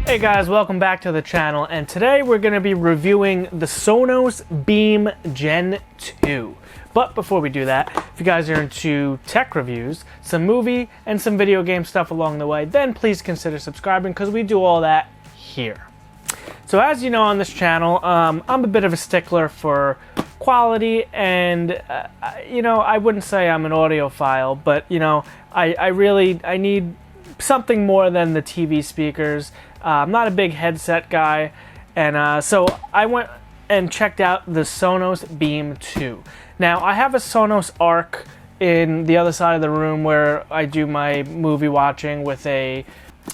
Hey guys, welcome back to the channel, and today we're going to be reviewing the Sonos Beam Gen 2. But before we do that, if you guys are into tech reviews, some movie and some video game stuff along the way, then please consider subscribing because we do all that here. So as you know on this channel, I'm a bit of a stickler for quality, and I wouldn't say I'm an audiophile, but I need something more than the TV speakers. I'm not a big headset guy, and so I went and checked out the Sonos Beam 2. Now, I have a Sonos Arc in the other side of the room where I do my movie watching with the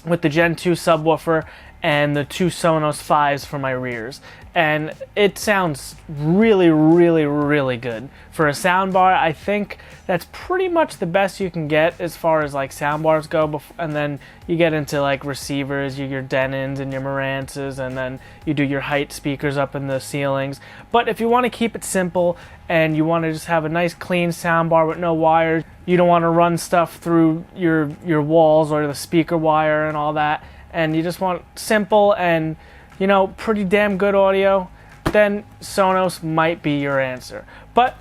Gen 2 subwoofer and the two Sonos 5s for my rears. And it sounds really, really, really good. For a soundbar, I think that's pretty much the best you can get as far as like soundbars go. And then you get into like receivers, your Denons and your Marantzes, and then you do your height speakers up in the ceilings. But if you want to keep it simple and you want to just have a nice clean soundbar with no wires, you don't want to run stuff through your walls or the speaker wire and all that, and you just want simple and pretty damn good audio, then Sonos might be your answer. But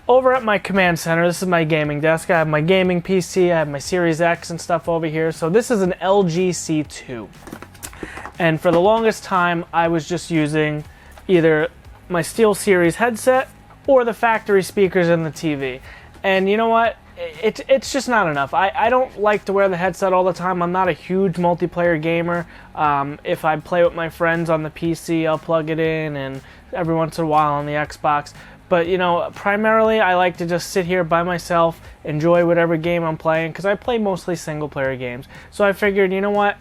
over at my command center, this is my gaming desk. I have my gaming PC, I have my Series X and stuff over here. So this is an LG C2. And for the longest time, I was just using either my SteelSeries headset or the factory speakers in the TV. And you know what? It's just not enough. I don't like to wear the headset all the time. I'm not a huge multiplayer gamer. If I play with my friends on the PC, I'll plug it in, and every once in a while on the Xbox. But primarily I like to just sit here by myself, enjoy whatever game I'm playing, because I play mostly single player games. So I figured, you know what?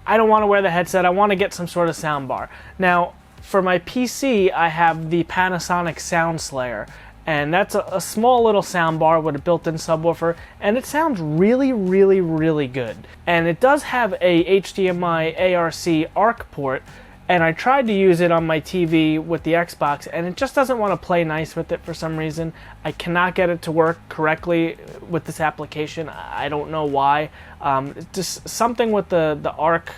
I don't want to wear the headset. I want to get some sort of soundbar. Now, for my PC, I have the Panasonic SoundSlayer. And that's a small little soundbar with a built-in subwoofer, and it sounds really, really, really good. And it does have a HDMI ARC port, and I tried to use it on my TV with the Xbox, and it just doesn't want to play nice with it for some reason. I cannot get it to work correctly with this application. I don't know why. Just something with the ARC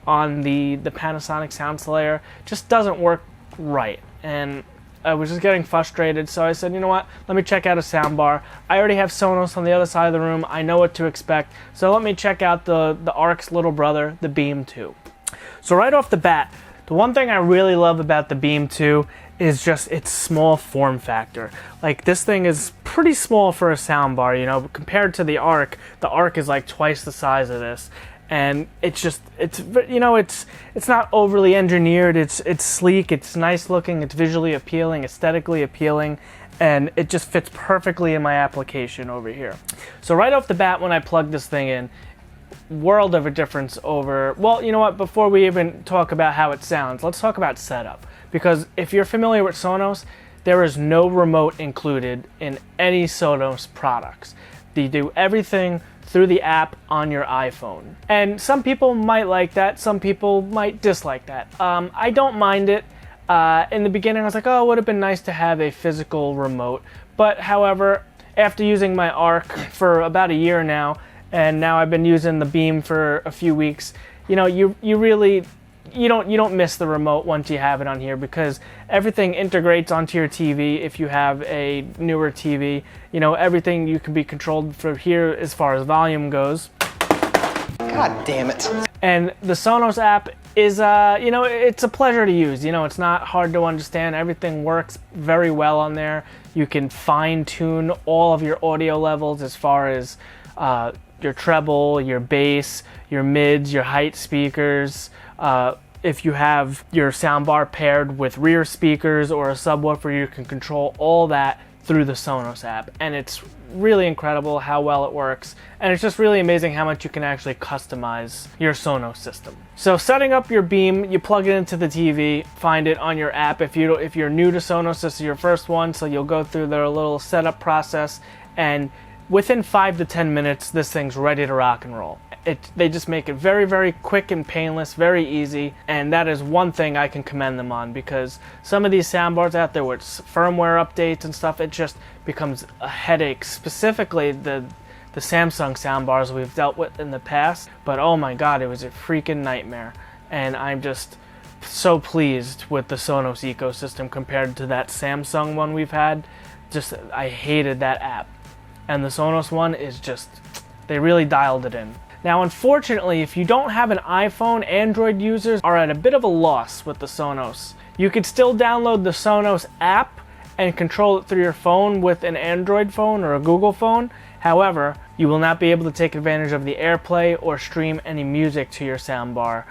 on the Panasonic SoundSlayer just doesn't work right. And I was just getting frustrated, so I said, you know what, let me check out a soundbar. I already have Sonos on the other side of the room. I know what to expect, so let me check out the Arc's little brother, the Beam 2. So right off the bat, the one thing I really love about the Beam 2 is just its small form factor. Like, this thing is pretty small for a soundbar, compared to the Arc is like twice the size of this. And it's not overly engineered. It's sleek, it's nice looking, it's visually appealing, aesthetically appealing, and it just fits perfectly in my application over here. So right off the bat, when I plug this thing in, world of a difference over, well, you know what, before we even talk about how it sounds, let's talk about setup. Because if you're familiar with Sonos, there is no remote included in any Sonos products. They do everything through the app on your iPhone. And some people might like that, some people might dislike that. I don't mind it. In the beginning I was like, oh, it would have been nice to have a physical remote. But however, after using my Arc for about a year now, and now I've been using the Beam for a few weeks, you don't miss the remote once you have it on here, because everything integrates onto your TV. If you have a newer TV, everything you can be controlled from here as far as volume goes. God damn it. And the Sonos app is, it's a pleasure to use. It's not hard to understand. Everything works very well on there. You can fine tune all of your audio levels as far as your treble, your bass, your mids, your height speakers. If you have your soundbar paired with rear speakers or a subwoofer, you can control all that through the Sonos app. And it's really incredible how well it works. And it's just really amazing how much you can actually customize your Sonos system. So setting up your Beam, you plug it into the TV, find it on your app. If you're new to Sonos, this is your first one, so you'll go through their little setup process, and within 5 to 10 minutes, this thing's ready to rock and roll. They just make it very, very quick and painless, very easy, and that is one thing I can commend them on, because some of these soundbars out there with firmware updates and stuff, it just becomes a headache, specifically the Samsung soundbars we've dealt with in the past. But oh my god, it was a freaking nightmare. and I'm just so pleased with the Sonos ecosystem compared to that Samsung one we've had. Just, I hated that app. And the Sonos one is just, they really dialed it in. Now, unfortunately, if you don't have an iPhone, Android users are at a bit of a loss with the Sonos. You could still download the Sonos app and control it through your phone with an Android phone or a Google phone. However, you will not be able to take advantage of the AirPlay or stream any music to your soundbar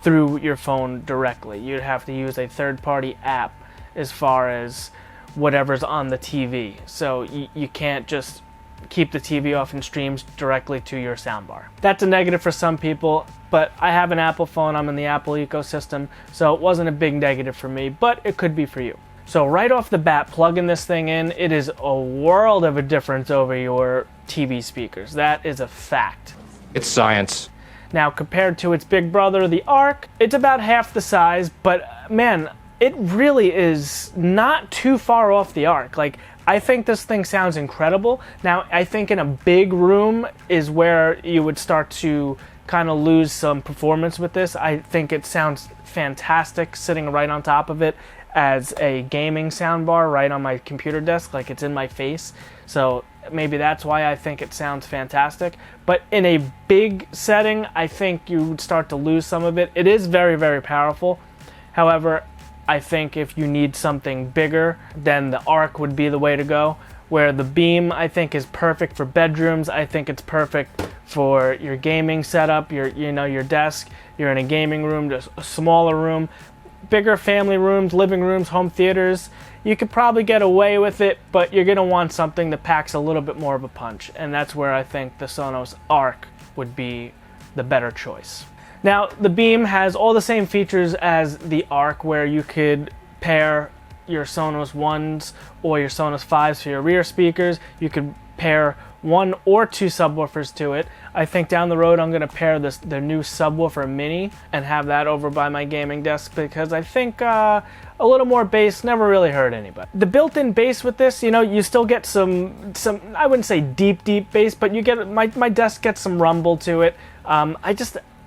through your phone directly. You'd have to use a third-party app as far as whatever's on the TV. So you can't just keep the TV off and streams directly to your soundbar. That's a negative for some people, but I have an Apple phone, I'm in the Apple ecosystem, so it wasn't a big negative for me, but it could be for you. So right off the bat, plugging this thing in, it is a world of a difference over your TV speakers. That is a fact. It's science. Now, compared to its big brother, the Arc, it's about half the size, but man, it really is not too far off the Arc. Like, I think this thing sounds incredible. Now, I think in a big room is where you would start to kind of lose some performance with this. I think it sounds fantastic sitting right on top of it as a gaming soundbar right on my computer desk, like it's in my face. So maybe that's why I think it sounds fantastic. But in a big setting, I think you would start to lose some of it. It is very, very powerful. However, I think if you need something bigger, then the Arc would be the way to go. Where the Beam, I think, is perfect for bedrooms. I think it's perfect for your gaming setup, your desk. You're in a gaming room, just a smaller room. Bigger family rooms, living rooms, home theaters, you could probably get away with it, but you're going to want something that packs a little bit more of a punch, and that's where I think the Sonos Arc would be the better choice. Now, the Beam has all the same features as the Arc, where you could pair your Sonos 1s or your Sonos 5s for your rear speakers. You could pair 1 or 2 subwoofers to it. I think down the road I'm going to pair the new subwoofer mini and have that over by my gaming desk, because I think a little more bass never really hurt anybody. The built-in bass with this, you still get some I wouldn't say deep bass, but you get my desk gets some rumble to it.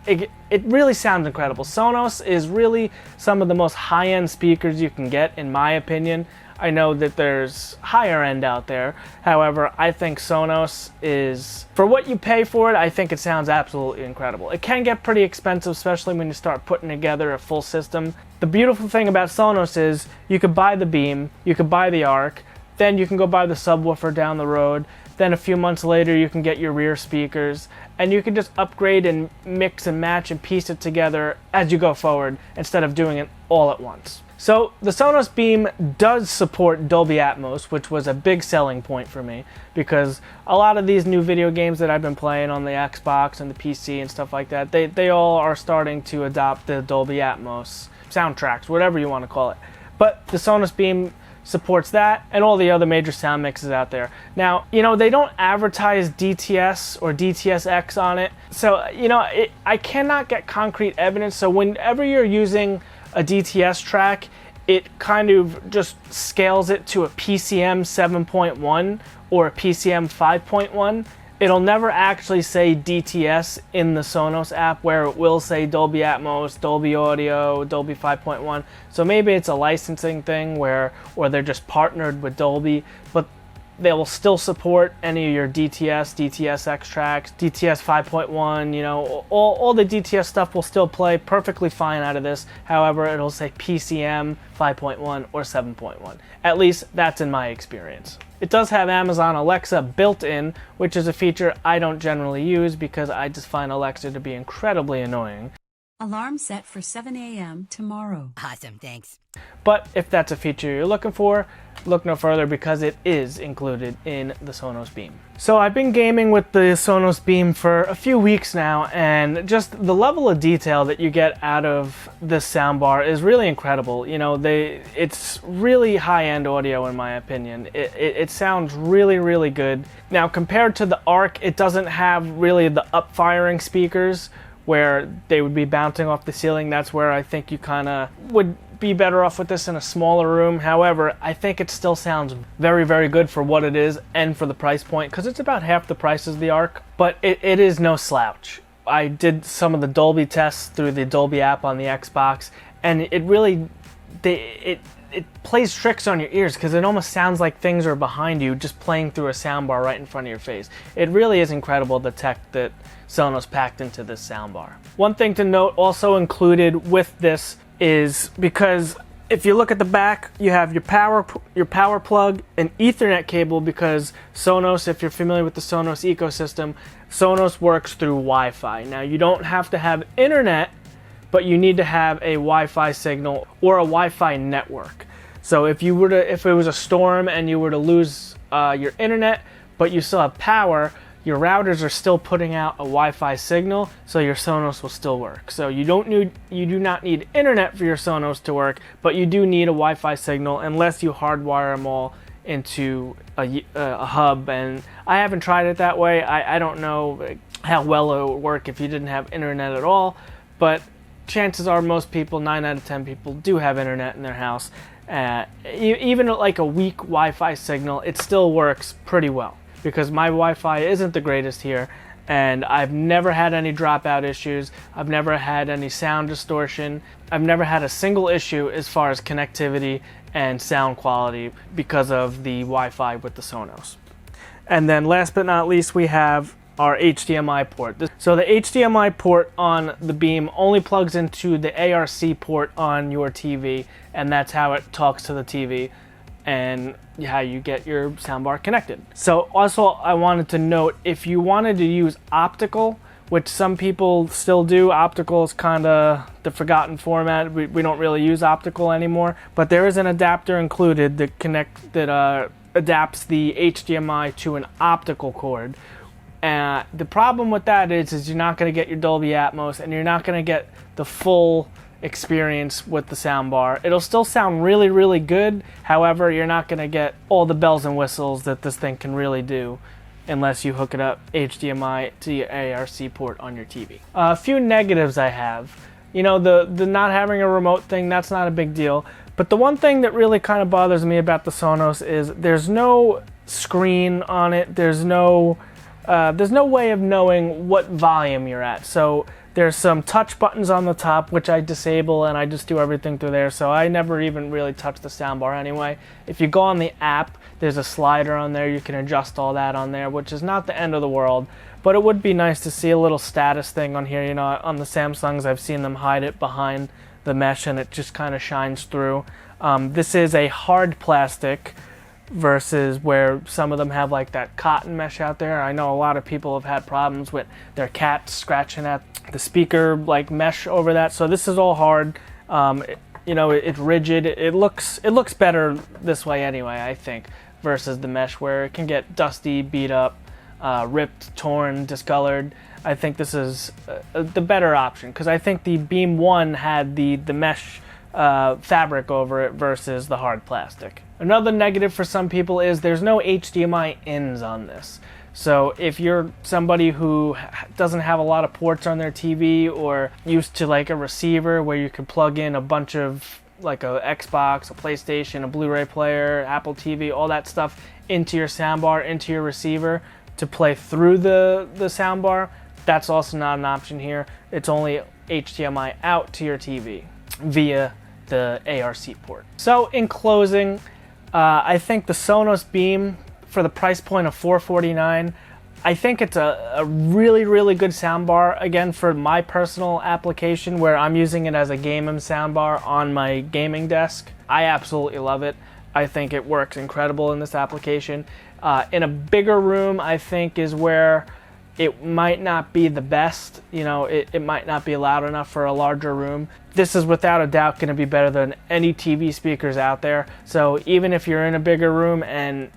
It really sounds incredible. Sonos is really some of the most high-end speakers you can get, in my opinion. I know that there's higher end out there. However, I think Sonos is, for what you pay for it, I think it sounds absolutely incredible. It can get pretty expensive, especially when you start putting together a full system. The beautiful thing about Sonos is you could buy the Beam, you could buy the Arc, then you can go buy the subwoofer down the road. Then a few months later, you can get your rear speakers, and you can just upgrade and mix and match and piece it together as you go forward instead of doing it all at once. So the Sonos Beam does support Dolby Atmos, which was a big selling point for me, because a lot of these new video games that I've been playing on the Xbox and the PC and stuff like that, they all are starting to adopt the Dolby Atmos soundtracks, whatever you want to call it. But the Sonos Beam supports that and all the other major sound mixes out there. Now, they don't advertise DTS or DTS:X on it, so I cannot get concrete evidence. So whenever you're using a DTS track, it kind of just scales it to a PCM 7.1 or a PCM 5.1. It'll never actually say DTS in the Sonos app, where it will say Dolby Atmos, Dolby Audio, Dolby 5.1. So maybe it's a licensing thing or they're just partnered with Dolby, but they will still support any of your DTS, DTS:X tracks, DTS 5.1, all the DTS stuff will still play perfectly fine out of this. However, it'll say PCM 5.1 or 7.1. At least that's in my experience. It does have Amazon Alexa built in, which is a feature I don't generally use because I just find Alexa to be incredibly annoying. Alarm set for 7 a.m. tomorrow. Awesome, thanks. But if that's a feature you're looking for, look no further, because it is included in the Sonos Beam. So I've been gaming with the Sonos Beam for a few weeks now, and just the level of detail that you get out of this soundbar is really incredible. It's really high-end audio in my opinion. It sounds really, really good. Now, compared to the Arc, it doesn't have really the up-firing speakers where they would be bouncing off the ceiling. That's where I think you kind of would be better off with this in a smaller room. However, I think it still sounds very, very good for what it is and for the price point, because it's about half the price as the Arc, but it is no slouch. I did some of the Dolby tests through the Dolby app on the Xbox, and it really, it plays tricks on your ears because it almost sounds like things are behind you just playing through a soundbar right in front of your face. It really is incredible, the tech that Sonos packed into this soundbar. One thing to note also included with this is, because if you look at the back, you have your power plug, an Ethernet cable, because Sonos, if you're familiar with the Sonos ecosystem, Sonos works through Wi-Fi. Now, you don't have to have internet, but you need to have a Wi-Fi signal or a Wi-Fi network. So if it was a storm and you were to lose your internet, but you still have power, your routers are still putting out a Wi-Fi signal, so your Sonos will still work. So you do not need internet for your Sonos to work, but you do need a Wi-Fi signal unless you hardwire them all into a hub. And I haven't tried it that way. I don't know how well it would work if you didn't have internet at all, but chances are most people, 9 out of 10 people, do have internet in their house. Even like a weak Wi-Fi signal, it still works pretty well, because my Wi-Fi isn't the greatest here, and I've never had any dropout issues. I've never had any sound distortion. I've never had a single issue as far as connectivity and sound quality because of the Wi-Fi with the Sonos. And then last but not least, we have our HDMI port. So the HDMI port on the Beam only plugs into the ARC port on your TV, and that's how it talks to the TV and how you get your soundbar connected. So also I wanted to note, if you wanted to use optical, which some people still do, optical is kind of the forgotten format. We don't really use optical anymore, but there is an adapter included that adapts the HDMI to an optical cord. The problem with that is you're not going to get your Dolby Atmos, and you're not going to get the full experience with the soundbar. It'll still sound really, really good. However, you're not going to get all the bells and whistles that this thing can really do unless you hook it up HDMI to your ARC port on your TV. A few negatives I have. You know, the not having a remote thing, that's not a big deal. But the one thing that really kind of bothers me about the Sonos is there's no screen on it. There's no way of knowing what volume you're at. So there's some touch buttons on the top, which I disable, and I just do everything through there. So I never even really touch the soundbar anyway. If you go on the app, there's a slider on there. You can adjust all that on there, which is not the end of the world. But it would be nice to see a little status thing on here. You know, on the Samsungs, I've seen them hide it behind the mesh, and it just kind of shines through. This is a hard plastic, versus where some of them have like that cotton mesh out there. I know a lot of people have had problems with their cats scratching at the speaker like mesh over that. So this is all hard. You know, it's rigid. It looks better this way anyway, I think, versus the mesh where it can get dusty, beat up, ripped, torn, discolored. I think this is the better option, because I think the Beam 1 had the mesh fabric over it versus the hard plastic. Another negative for some people is there's no HDMI ins on this. So if you're somebody who doesn't have a lot of ports on their TV, or used to like a receiver where you can plug in a bunch of, like a Xbox, a PlayStation, a Blu-ray player, Apple TV, all that stuff into your soundbar, into your receiver to play through the soundbar, that's also not an option here. It's only HDMI out to your TV via the ARC port. So in closing, I think the Sonos Beam, for the price point of $449, I think it's a really, really good soundbar. Again, for my personal application where I'm using it as a gaming soundbar on my gaming desk, I absolutely love it. I think it works incredible in this application. In a bigger room, I think is where it might not be the best. You know, it might not be loud enough for a larger room. This is without a doubt going to be better than any TV speakers out there. So even if you're in a bigger room and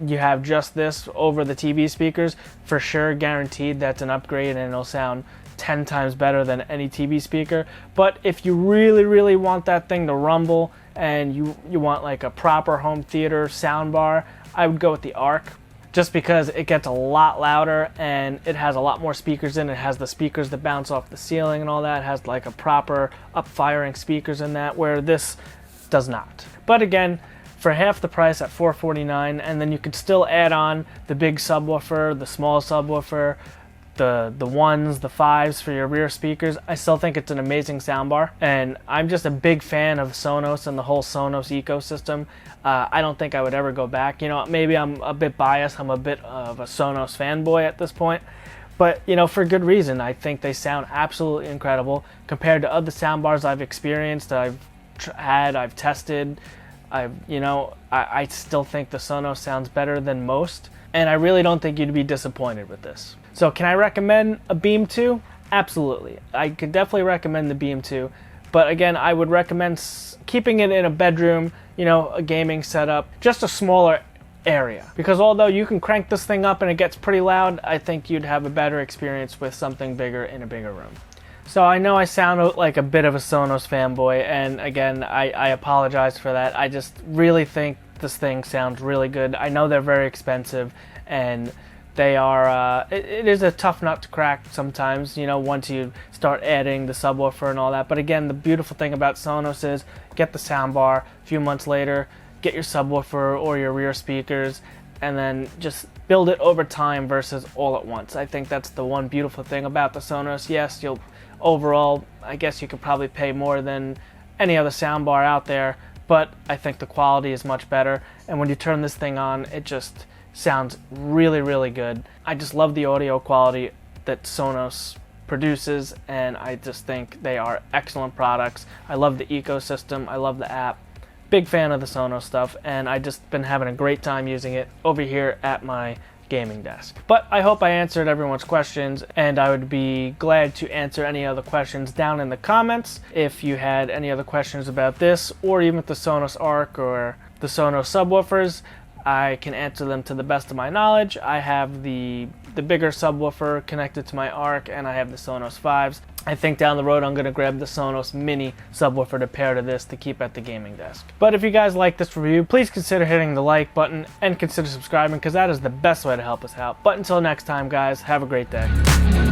you have just this over the TV speakers, for sure guaranteed that's an upgrade, and it'll sound 10 times better than any TV speaker. But if you really, really want that thing to rumble and you want like a proper home theater soundbar, I would go with the Arc, just because it gets a lot louder and it has a lot more speakers in it. It has the speakers that bounce off the ceiling and all that. It has like a proper up-firing speakers in that, where this does not. But again, for half the price at $449, and then you could still add on the big subwoofer, the small subwoofer, the ones, the fives for your rear speakers, I still think it's an amazing soundbar, and I'm just a big fan of Sonos and the whole Sonos ecosystem. I don't think I would ever go back. You know, maybe I'm a bit biased. I'm a bit of a Sonos fanboy at this point, but you know, for good reason. I think they sound absolutely incredible compared to other soundbars I've experienced, I've tested. I still think the Sonos sounds better than most, and I really don't think you'd be disappointed with this. So can I recommend a Beam 2? Absolutely. I could definitely recommend the Beam 2, but again, I would recommend keeping it in a bedroom, you know, a gaming setup, just a smaller area. Because although you can crank this thing up and it gets pretty loud, I think you'd have a better experience with something bigger in a bigger room. So I know I sound like a bit of a Sonos fanboy, and again, I apologize for that. I just really think this thing sounds really good. I know they're very expensive, and they are, it is a tough nut to crack sometimes, you know, once you start adding the subwoofer and all that. But again, the beautiful thing about Sonos is get the soundbar, a few months later, get your subwoofer or your rear speakers, and then just build it over time versus all at once. I think that's the one beautiful thing about the Sonos. Yes, overall, I guess you could probably pay more than any other soundbar out there, but I think the quality is much better, and when you turn this thing on, it just sounds really, really good. I just love the audio quality that Sonos produces, and I just think they are excellent products. I love the ecosystem, I love the app. Big fan of the Sonos stuff, and I just been having a great time using it over here at my gaming desk. But I hope I answered everyone's questions, and I would be glad to answer any other questions down in the comments. If you had any other questions about this, or even the Sonos Arc or the Sonos subwoofers, I can answer them to the best of my knowledge. I have the bigger subwoofer connected to my Arc, and I have the Sonos 5s. I think down the road I'm going to grab the Sonos Mini subwoofer to pair to this to keep at the gaming desk. But if you guys like this review, please consider hitting the like button and consider subscribing, because that is the best way to help us out. But until next time, guys, have a great day.